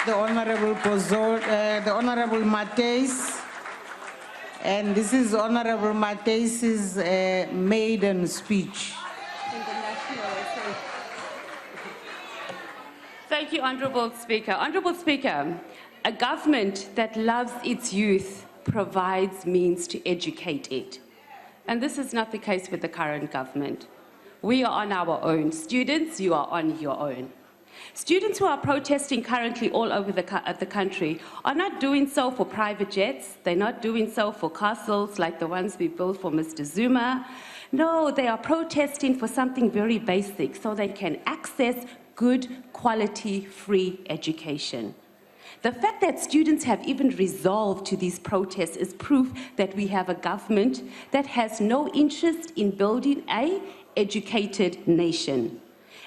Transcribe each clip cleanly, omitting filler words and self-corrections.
the Honorable Mathys, and this is Honorable Mathys's maiden speech. Thank you, Honourable Speaker. Honourable Speaker, a government that loves its youth provides means to educate it. And this is not the case with the current government. We are on our own. Students, you are on your own. Students who are protesting currently all over the country are not doing so for private jets. They're not doing so for castles like the ones we built for Mr. Zuma. No, they are protesting for something very basic so they can access good quality free education. The fact that students have even resolved to these protests is proof that we have a government that has no interest in building an educated nation.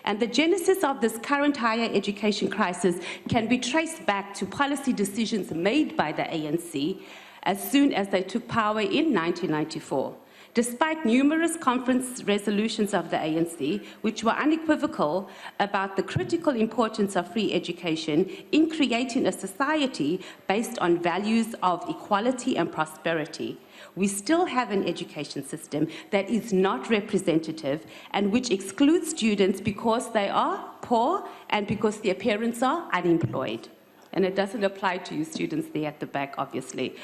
And the genesis of this current higher education crisis can be traced back to policy decisions made by the ANC as soon as they took power in 1994. Despite numerous conference resolutions of the ANC, which were unequivocal about the critical importance of free education in creating a society based on values of equality and prosperity, we still have an education system that is not representative and which excludes students because they are poor and because their parents are unemployed. And it doesn't apply to you students there at the back, obviously.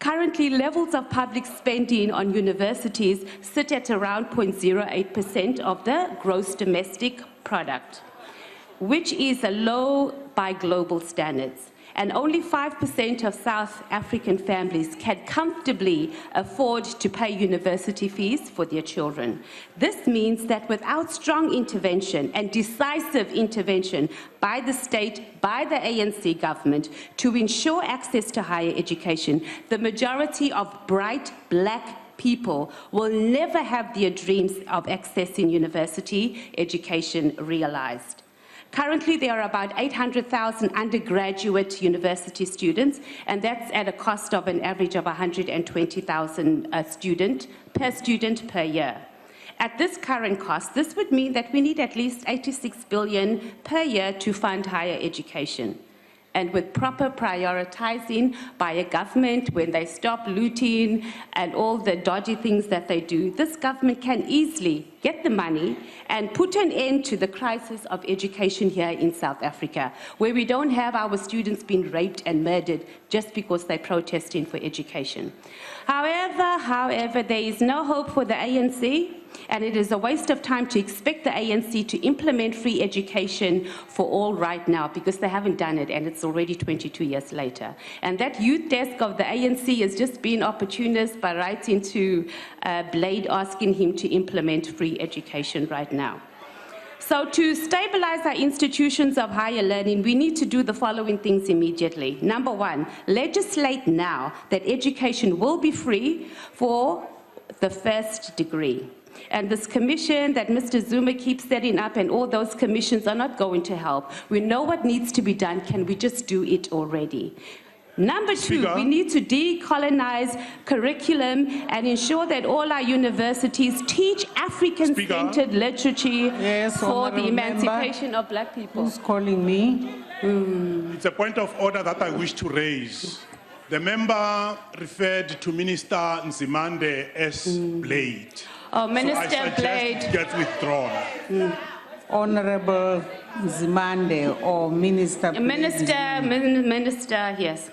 Currently, levels of public spending on universities sit at around 0.08% of the gross domestic product, which is a low by global standards. And only 5% of South African families can comfortably afford to pay university fees for their children. This means that without strong intervention and decisive intervention by the state, by the ANC government, to ensure access to higher education, the majority of bright black people will never have their dreams of accessing university education realized. Currently, there are about 800,000 undergraduate university students, and that's at a cost of an average of 120,000 per student per year. At this current cost, this would mean that we need at least 86 billion per year to fund higher education. And with proper prioritizing by a government, when they stop looting and all the dodgy things that they do, this government can easily get the money and put an end to the crisis of education here in South Africa, where we don't have our students being raped and murdered just because they're protesting for education. However, there is no hope for the ANC, and it is a waste of time to expect the ANC to implement free education for all right now, because they haven't done it, and it's already 22 years later. And that youth desk of the ANC is just being opportunist by writing to Blade asking him to implement free education right now. So to stabilize our institutions of higher learning, we need to do the following things immediately. Number one, legislate now that education will be free for the first degree. And this commission that Mr. Zuma keeps setting up and all those commissions are not going to help. We know what needs to be done. Can we just do it already? Number two, we need to decolonize curriculum and ensure that all our universities teach African-centered literature for the emancipation of black people. Who's calling me? It's a point of order that I wish to raise. The member referred to Minister Nzimande as Blade. Oh, Minister so I suggest Blade it gets withdrawn. Honorable Zimande or Minister Blade? Minister, yes.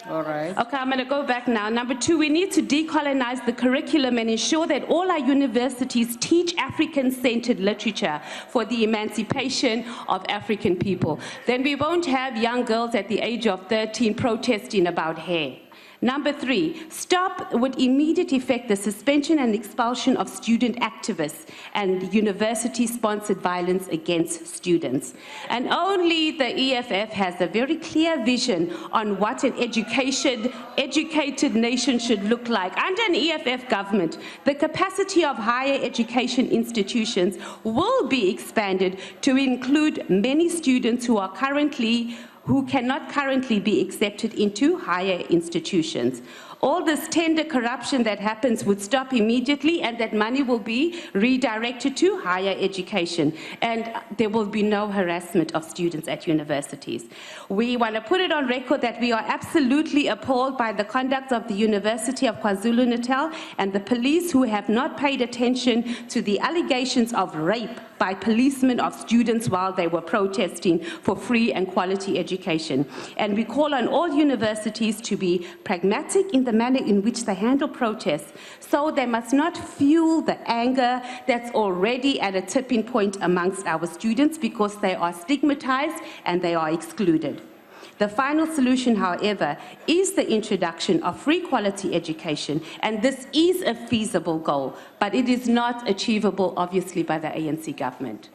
All right. Okay, I'm going to go back now. Number two, we need to decolonize the curriculum and ensure that all our universities teach African-centered literature for the emancipation of African people. Then we won't have young girls at the age of 13 protesting about hair. Number three, stop with immediate effect the suspension and expulsion of student activists and university-sponsored violence against students. And only the EFF has a very clear vision on what an educated nation should look like. Under an EFF government, the capacity of higher education institutions will be expanded to include many students who cannot currently be accepted into higher institutions. all this tender corruption that happens would stop immediately, and that money will be redirected to higher education, and there will be no harassment of students at universities. We want to put it on record that we are absolutely appalled by the conduct of the University of KwaZulu-Natal and the police, who have not paid attention to the allegations of rape by policemen of students while they were protesting for free and quality education. And we call on all universities to be pragmatic in the manner in which they handle protests, so they must not fuel the anger that's already at a tipping point amongst our students, because they are stigmatized and they are excluded. The final solution, however, is the introduction of free quality education, and this is a feasible goal, but it is not achievable, obviously, by the ANC government.